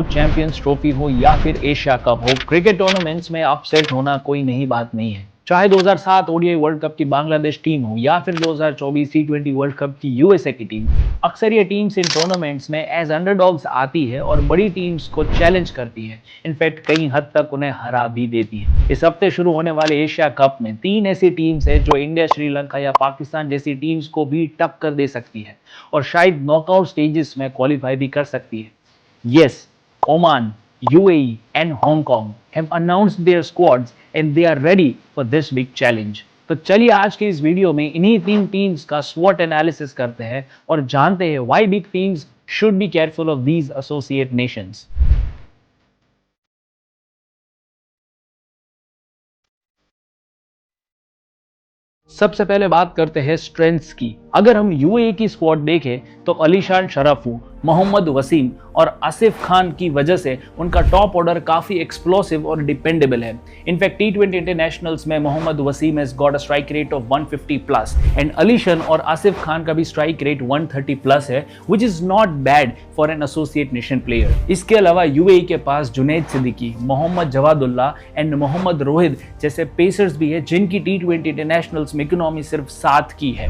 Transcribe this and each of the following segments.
Champions trophy हो या फिर एशिया कप हो, क्रिकेट टूर्नामेंट्स में अपसेट होना कोई नई बात नहीं है। चाहे 2007 ओडीआई वर्ल्ड कप की बांग्लादेश टीम हो या फिर 2024 टी20 वर्ल्ड कप की यूएसए की टीम, अक्सर ये टीम्स इन टूर्नामेंट्स में एज अंडरडॉग्स आती है और बड़ी टीम्स को चैलेंज करती है। इनफैक्ट कई हद तक उन्हें हरा भी देती है। इस हफ्ते शुरू होने वाले एशिया कप में 3 ऐसी टीम्स है जो इंडिया, श्रीलंका या पाकिस्तान जैसी टीम्स को भी टक्कर दे सकती है और शायद नॉकआउट स्टेजेस में क्वालिफाई भी कर सकती है। Yes, Oman, UAE and Hong Kong have announced their squads and they are ready for this big challenge. तो चलिए आज के इस वीडियो में इन्हीं 3 टीम्स का SWOT एनालिसिस करते हैं और जानते हैं why big teams should be careful of these associate nations. सबसे पहले बात करते हैं स्ट्रेंथ्स की। अगर हम यूएई की स्क्वाड देखें तो अलीशान शराफू, मोहम्मद वसीम और आसिफ खान की वजह से उनका टॉप ऑर्डर काफी एक्सप्लोसिव और डिपेंडेबल है। इनफैक्ट टी20 इंटरनेशनल्स में Mohammad Waseem has got a strike rate of 150 plus and Alishan और आसिफ खान का भी स्ट्राइक रेट 130 प्लस है, which is not bad for an associate nation player. इसके अलावा यूएई के पास जुनैद सिद्दीकी, मोहम्मद जवादुल्ला एंड मोहम्मद रोहित जैसे पेसर्स भी है जिनकी टी20 इंटरनेशनल्स में इकोनॉमी सिर्फ 7 की है।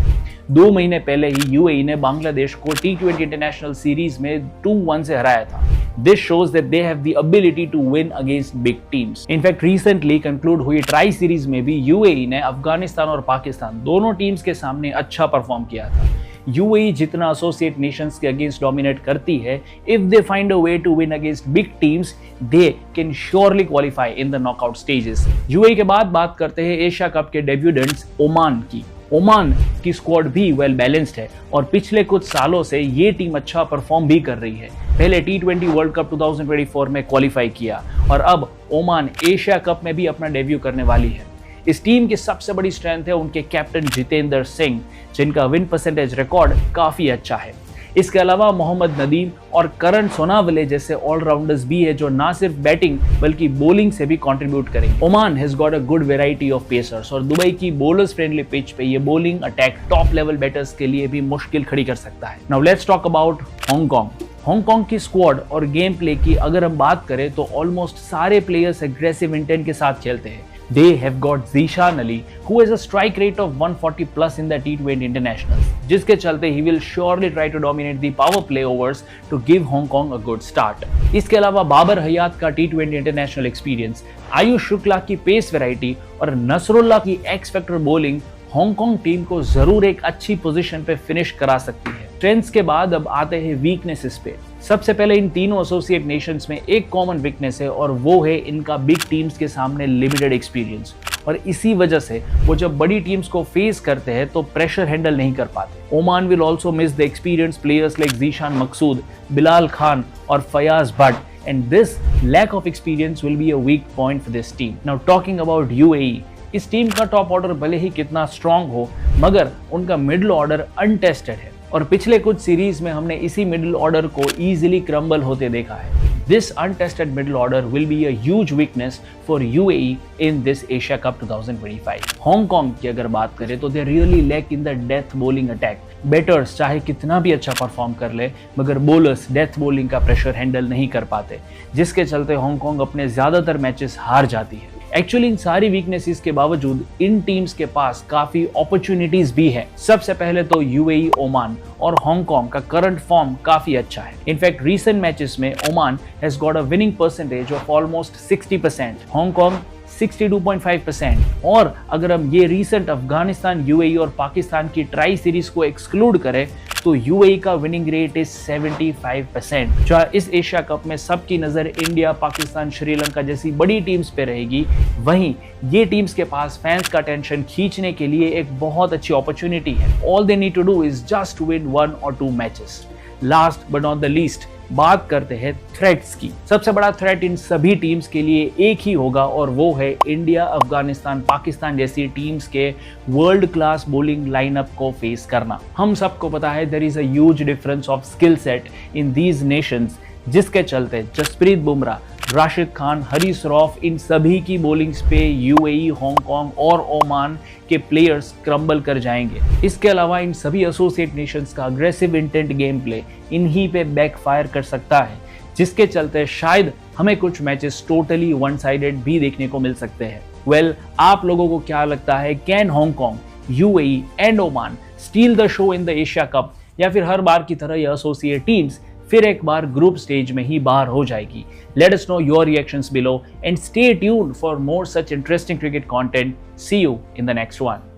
2 महीने पहले ही यूएई ने बांग्लादेश को टी20 इंटरनेशनल सीरीज में 2-1 से हराया था। This shows that they have the ability to win against big teams. In fact, recently conclude हुई ट्राई सीरीज में भी यूएई ने अफगानिस्तान और पाकिस्तान दोनों टीम्स के सामने अच्छा परफॉर्म किया था। यूएई जितना एसोसिएट नेशंस के अगेंस्ट डोमिनेट करती है, if they find a way to win against big teams, they can surely qualify in the knockout stages. UAE के बाद बात करते हैं एशिया कप के डेब्यूटेंट्स ओमान की। ओमान की स्क्वाड भी वेल बैलेंस्ड है और पिछले कुछ सालों से ये टीम अच्छा परफॉर्म भी कर रही है। पहले टी20 वर्ल्ड कप 2024 में क्वालिफाई किया और अब ओमान एशिया कप में भी अपना डेब्यू करने वाली है। इस टीम की सबसे बड़ी स्ट्रेंथ है उनके कैप्टन जितेंद्र सिंह, जिनका विन परसेंटेज रिकॉर्ड काफी अच्छा है। इसके अलावा मोहम्मद नदीम और करण सोनावले जैसे ऑलराउंडर्स भी है जो ना सिर्फ बैटिंग बल्कि बॉलिंग से भी कंट्रीब्यूट करेंगे। Oman has got a good variety of pacers और दुबई की बॉलर्स फ्रेंडली पिच पे ये bowling attack top level batters के लिए भी मुश्किल खड़ी कर सकता है। Now let's talk about Hong Kong. Hong Kong की स्क्वाड और गेम प्ले की अगर हम बात करें तो ऑलमोस्ट सारे प्लेयर्स एग्रेसिव इंटेंट के साथ खेलते हैं। They have got Zishan Ali, who has a strike rate of 140 plus in the T20 internationals, जिसके चलते he will surely try to dominate the power play overs to give Hong Kong a good start. इसके अलावा बाबर हयात का T20 international experience, Ayush Shukla की pace variety और नसरुल्ला की x factor bowling Hong Kong team को जरूर एक अच्छी पोजीशन पे फिनिश करा सकती है। स्ट्रेंथ्स के बाद अब आते हैं वीकनेसेस पे। सबसे पहले इन तीनों एसोसिएट नेशंस में एक कॉमन वीकनेस है और वो है इनका बिग टीम्स के सामने लिमिटेड एक्सपीरियंस, और इसी वजह से वो जब बड़ी टीम्स को फेस करते हैं तो प्रेशर हैंडल नहीं कर पाते। Oman will also miss the experience players like Zeeshan Maqsood, Bilal Khan और Fayaz Bhatt, and this lack of experience will be a weak point for this team. Now talking about UAE, इस टीम का टॉप ऑर्डर भले ही कितना स्ट्रांग हो मगर उनका मिडिल ऑर्डर अनटेस्टेड है और पिछले कुछ सीरीज में हमने इसी मिडिल ऑर्डर को इजीली क्रम्बल होते देखा है। This untested middle order will be a huge weakness for UAE in this Asia Cup 2025. Hong Kong की अगर बात करें तो they really lack in the death bowling attack. Batters चाहे कितना भी अच्छा परफॉर्म कर ले मगर बॉलर्स डेथ बॉलिंग का प्रेशर हैंडल नहीं कर पाते, जिसके चलते हांगकांग अपने ज्यादातर मैचेस हार जाती है। एक्चुअली इन सारी वीकनेसेस के बावजूद इन टीम्स के पास काफी अपॉर्चुनिटीज भी है। सबसे पहले तो यूएई, ओमान और हांगकांग का करंट फॉर्म काफी अच्छा है। इनफैक्ट रीसेंट मैचेस में Oman has got a winning percentage of almost 60%, Hong Kong 62.5%, और अगर हम ये रीसेंट अफगानिस्तान, यूएई और पाकिस्तान की ट्राई सीरीज को एक्सक्लूड करें तो यूएई का विनिंग रेट इज 75%। जो इस एशिया कप में सबकी नजर इंडिया, पाकिस्तान, श्रीलंका जैसी बड़ी टीम्स पे रहेगी, वहीं ये टीम्स के पास फैंस का अटेंशन खींचने के लिए एक बहुत अच्छी अपॉर्चुनिटी है। All they need to do is just win 1 or 2 matches. Last but not the least बात करते हैं थ्रेट्स की। सबसे बड़ा थ्रेट इन सभी टीम्स के लिए एक ही होगा और वो है इंडिया, अफगानिस्तान, पाकिस्तान जैसी टीम्स के वर्ल्ड क्लास बॉलिंग लाइनअप को फेस करना। हम सबको पता है there is a huge difference of skill set in these nations, जिसके चलते जसप्रीत बुमराह, राशिद खान, हरीश रौफ, इन सभी की बॉलिंग्स पे यूएई, हांगकांग और ओमान के प्लेयर्स क्रम्बल कर जाएंगे। इसके अलावा इन सभी एसोसिएट नेशंस का अग्रेसिव इंटेंट गेम प्ले इन्हीं पे बैकफायर कर सकता है, जिसके चलते शायद हमें कुछ मैचेस टोटली वन साइडेड भी देखने को मिल सकते हैं। वेल, आप लोगों को क्या लगता है, can Hong Kong, UAE and Oman steel the show in the Asia cup, या फिर हर बार की तरह ये एसोसिएट टीम्स फिर एक बार ग्रुप स्टेज में ही बाहर हो जाएगी? Let us know your reactions below and stay tuned for more such interesting cricket content. See you in the next one.